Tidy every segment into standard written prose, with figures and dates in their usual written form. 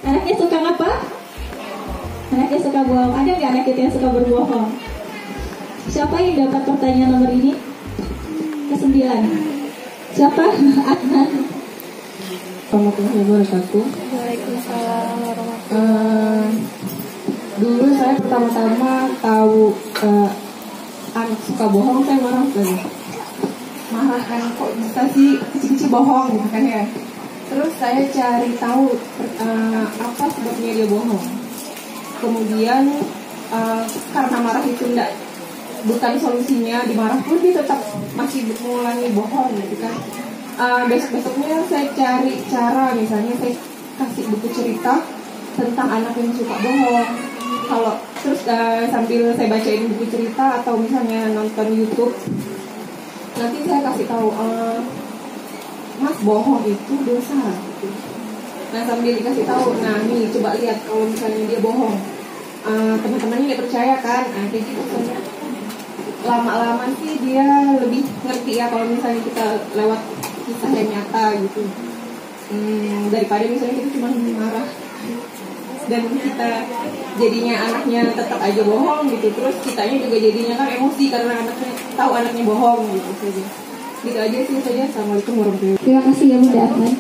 Anaknya suka apa? Anaknya suka bohong. Ada nggak anak kita yang suka berbohong? Siapa yang dapat pertanyaan nomor ini? Ke-9. Siapa? Adnan. Assalamualaikum wabarakatuh. Waalaikumsalam warahmatullahi. Dulu saya pertama-tama tahu anak suka bohong, saya marah kan, kok bisa sih kecil-kecil bohong gitu kan ya. Terus saya cari tahu apa sebabnya dia bohong. Kemudian karena marah itu bukan solusinya, dimarah pun dia tetap masih mengulangi bohong gitu kan. Besok-besoknya saya cari cara, misalnya saya kasih buku cerita tentang anak yang suka bohong. Kalau terus sambil saya bacain buku cerita atau misalnya nonton YouTube, nanti saya kasih tahu, Mas, bohong itu dosa gitu. Nah sambil dikasih tahu, nah nih coba lihat kalau misalnya dia bohong, teman-temannya nggak percaya kan, kayak gitu misalnya. Lama-lama sih dia lebih ngerti ya kalau misalnya kita lewat kisah yang nyata gitu, daripada misalnya kita cuma marah dan kita jadinya anaknya tetap aja bohong gitu, terus kitanya juga jadinya kan emosi karena anaknya tahu anaknya bohong gitu saja. Gitu aja sih saja. Assalamualaikum warahmatullahi wabarakatuh. Terima kasih ya Bunda Adnan.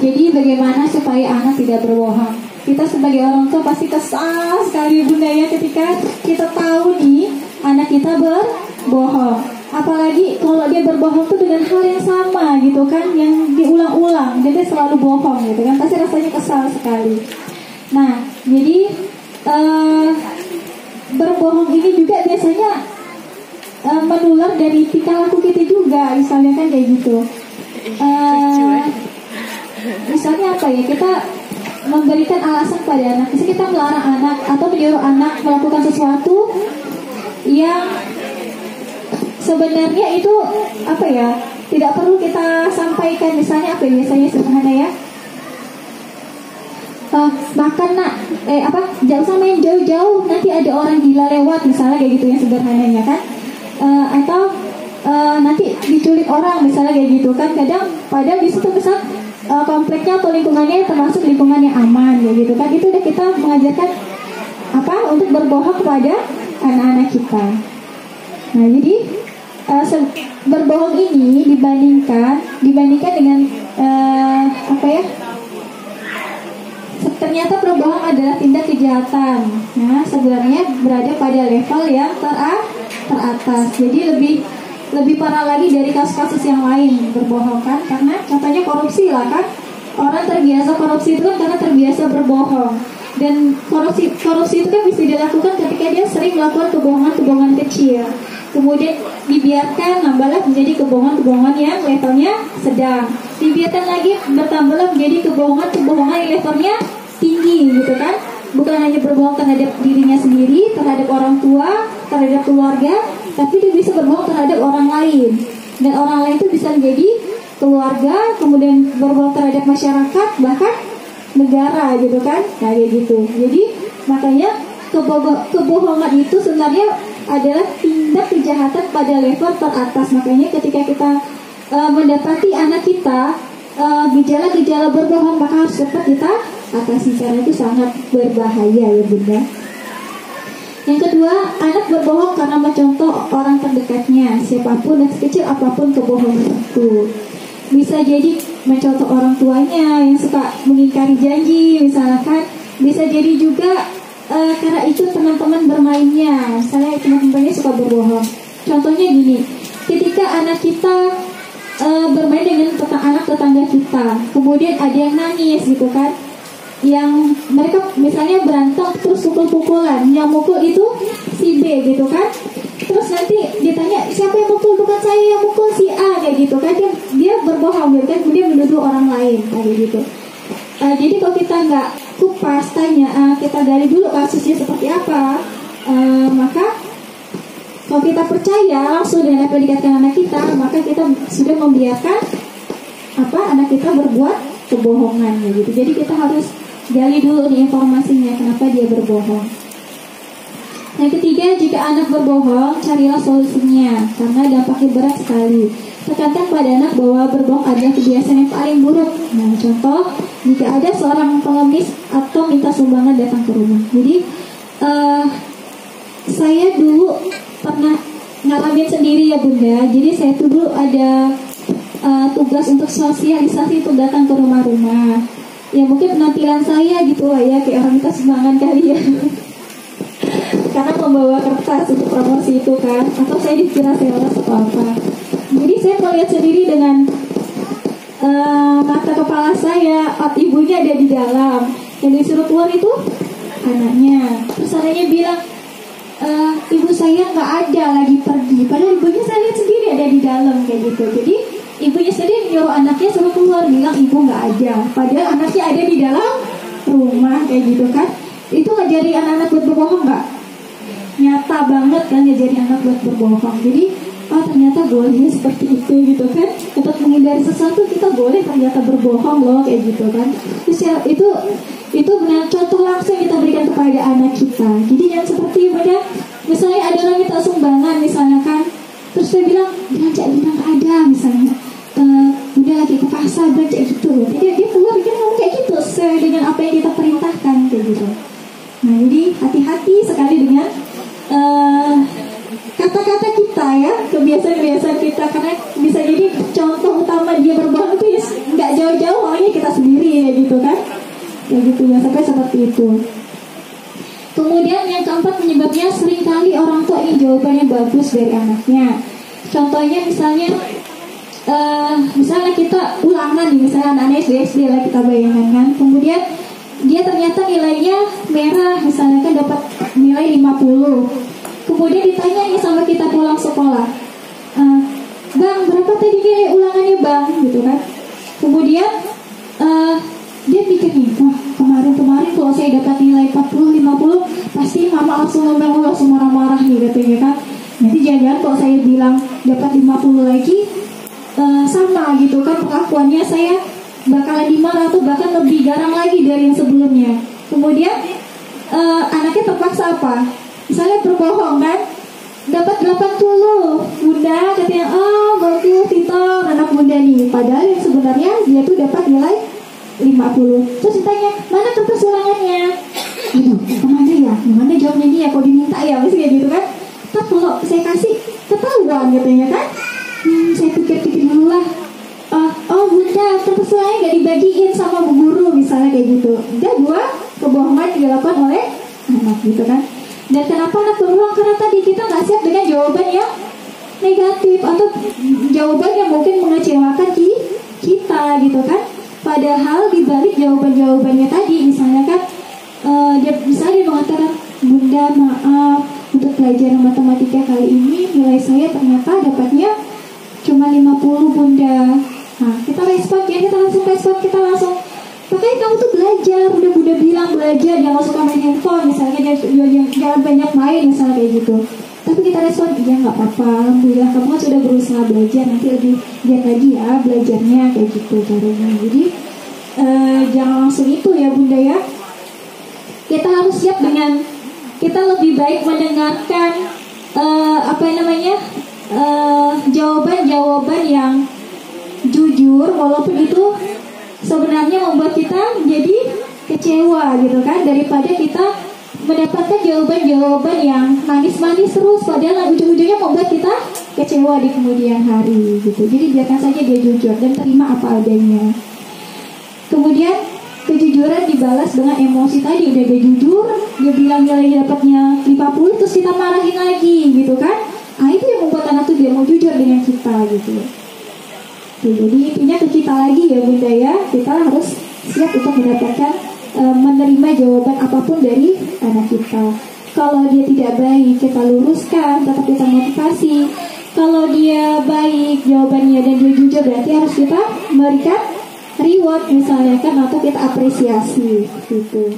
Jadi bagaimana supaya anak tidak berbohong? Kita sebagai orang tua pasti kesal sekali Bunda ya ketika kita tahu nih anak kita berbohong. Apalagi kalau dia berbohong tuh dengan hal yang sama gitu kan, yang diulang-ulang, dia selalu bohong gitu kan, pasti rasanya kesal sekali. Nah, jadi berbohong ini juga biasanya menular dari tingkah laku kita juga, misalnya kan kayak gitu. Misalnya apa ya, kita memberikan alasan pada anak, misalnya kita melarang anak atau menyuruh anak melakukan sesuatu yang sebenarnya itu apa ya, tidak perlu kita sampaikan. Misalnya apa ya, biasanya sederhana ya, makan nak, jangan usah main jauh-jauh, nanti ada orang gila lewat, misalnya kayak gitu ya sederhananya kan. Atau nanti diculik orang, misalnya kayak gitu kan. Kadang padahal di situ misal kompleknya atau lingkungannya termasuk lingkungan yang aman ya gitu kan. Itu udah kita mengajarkan apa untuk berbohong kepada anak-anak kita. Nah jadi berbohong ini dibandingkan dengan apa ya, ternyata berbohong adalah tindak kejahatan. Nah sebenarnya berada pada level yang teratas. Jadi lebih parah lagi dari kasus-kasus yang lain berbohong kan, karena contohnya korupsi lah kan. Orang terbiasa korupsi itu kan karena terbiasa berbohong. Dan korupsi itu kan bisa dilakukan ketika dia sering melakukan kebohongan kecil, kemudian dibiarkan nambahlah menjadi kebohongan yang levelnya sedang, dibiarkan lagi bertambahlah menjadi kebohongan yang levelnya tinggi gitu kan. Bukan hanya berbohong terhadap dirinya sendiri, terhadap orang tua, terhadap keluarga, tapi dia bisa berbohong terhadap orang lain. Dan orang lain itu bisa menjadi keluarga, kemudian berbohong terhadap masyarakat, bahkan negara gitu kan. Nah kayak gitu. Jadi makanya kebohongan itu sebenarnya adalah tindak kejahatan pada level teratas. Makanya ketika kita mendapati anak kita gejala-gejala berbohong, maka harus cepat kita atasi, karena itu sangat berbahaya ya Bunda. Yang kedua, anak berbohong karena mencontoh orang terdekatnya, siapapun dan sekecil apapun kebohongan itu. Bisa jadi mencontoh orang tuanya yang suka mengingkari janji misalkan. Bisa jadi juga karena itu teman-teman bermainnya, misalnya teman-temannya suka berbohong. Contohnya gini, ketika anak kita bermain dengan anak tetangga kita, kemudian ada yang nangis gitu kan, yang mereka misalnya berantem terus pukul-pukulan, yang mukul itu si B gitu kan. Terus nanti ditanya siapa yang mukul, bukan saya yang mukul, si A kayak gitu kan. Dia berbohong gitu kan, kemudian menuduh orang lain kayak gitu. Jadi kalau kita nggak kupas tanya, kita gali dulu kasusnya seperti apa, maka kalau kita percaya langsung dengan apa yang dikatakan anak kita, maka kita sudah membiarkan anak kita berbuat kebohongan gitu. Jadi kita harus gali dulu nih informasinya, kenapa dia berbohong. Yang ketiga, jika anak berbohong, carilah solusinya, karena dampaknya berat sekali. Tekankan pada anak bahwa berbohong adalah kebiasaan yang paling buruk. Nah, contoh, jika ada seorang pengemis atau minta sumbangan datang ke rumah. Jadi, saya dulu pernah ngalamin sendiri ya Bunda. Jadi saya tuh dulu ada tugas untuk sosialisasi untuk datang ke rumah-rumah. Ya mungkin penampilan saya gitu lah ya, kayak orang minta sumbangan kali ya. Karena membawa kertas untuk promosi itu kan, atau saya dikira sales atau apa. Jadi saya melihat sendiri dengan mata kepala saya, ibunya ada di dalam, yang disuruh keluar itu anaknya. Terus anaknya bilang, ibu saya nggak ada, lagi pergi. Padahal ibunya saya lihat sendiri ada di dalam kayak gitu. Jadi ibunya sendiri nyuruh anaknya suruh keluar, bilang ibu nggak ada. Padahal anaknya ada di dalam rumah kayak gitu kan. Itu ngajari anak-anak buat berbohong nggak? Nyata banget kan ngajari anak buat berbohong. Jadi ternyata boleh seperti itu gitu kan. Untuk menghindari sesuatu kita boleh ternyata berbohong loh kayak gitu kan. Terus ya, itu benar contoh langsung kita berikan kepada anak kita. Jadi yang seperti pada misalnya ada orang minta sumbangan misalnya kan, terus dia bilang belanja bilang ada misalnya, udah lagi ke pasar belanja gitu. Jadi dia keluar dia ngomong kayak gitu sesuai dengan apa yang kita perintahkan kayak gitu. Nah jadi hati-hati sekali dengan kata-kata kita ya, kebiasaan-kebiasaan kita, karena bisa jadi contoh utama dia berbohong itu ya nggak jauh-jauh orangnya kita sendiri ya gitu kan, ya gitu ya sampai seperti itu. Kemudian yang keempat penyebabnya seringkali orang tua ingin jawabannya bagus dari anaknya. Contohnya misalnya kita ulangan nih, misalnya anak SD lah kita bayangkan kan, kemudian dia ternyata nilainya merah misalnya kan dapat nilai 50. Kemudian ditanya nih sama kita pulang sekolah, bang berapa tadi nilai ulangannya bang gitu kan. Kemudian dia pikir nih, wah kemarin kalau saya dapat nilai 40-50 pasti mama langsung ngomel, langsung marah-marah nih katanya kan. Nanti jangan kalau saya bilang dapat 50 lagi sama gitu kan perlakuannya, saya bakalan dimarah atau bahkan lebih garang lagi dari yang sebelumnya. Kemudian anaknya terpaksa apa? Misalnya berbohong kan, dapat 80 bunda katanya, bagus pintar anak bunda nih, padahal yang sebenarnya dia tuh dapat nilai 50. Terus ditanya, mana kertas ulangannya? Kemana ya? Gimana jawabnya dia? Kok diminta ya? Masih kayak gitu kan? Tapi kalau saya kasih ketahuan katanya kan? Saya pikir-pikir dulu lah. Bunda, kertas ulangannya gak dibagiin sama bu guru misalnya kayak gitu. Udah dua kebohongan dilakukan oleh anak gitu kan. Dan kenapa anak berulang? Karena tadi kita nggak siap dengan jawaban yang negatif atau jawaban yang mungkin mengecewakan kita gitu kan. Padahal dibalik jawabannya tadi misalnya kan dia mengatakan, bunda maaf untuk pelajaran matematika kali ini nilai saya ternyata dapatnya cuma 50 bunda. Nah kita respon ya, kita langsung makanya kamu tuh belajar, udah Bunda bilang belajar, jangan suka main handphone misalnya, jangan banyak main misalnya kayak gitu. Tapi kita respon, iya nggak apa-apa, alhamdulillah kamu kan sudah berusaha belajar, nanti lebih giat lagi ya belajarnya kayak gitu caranya. Jadi jangan langsung itu ya Bunda ya. Kita harus siap dengan, kita lebih baik mendengarkan jawaban-jawaban yang jujur walaupun itu sebenarnya membuat kita menjadi kecewa gitu kan, daripada kita mendapatkan jawaban-jawaban yang manis-manis terus padahal ujung-ujungnya membuat kita kecewa di kemudian hari gitu. Jadi biarkan saja dia jujur dan terima apa adanya. Kemudian kejujuran dibalas dengan emosi tadi, udah dia jujur, dia bilang nilainya dapatnya 50 terus kita marahin lagi gitu kan. Itu yang membuat anak tuh dia mau jujur dengan kita gitu. Jadi intinya ke kita lagi ya Bunda ya, kita harus siap untuk mendapatkan menerima jawaban apapun dari anak kita. Kalau dia tidak baik kita luruskan, tetap kita motivasi. Kalau dia baik jawabannya dan dia jujur, berarti harus kita memberikan reward misalnya kan, atau kita apresiasi gitu.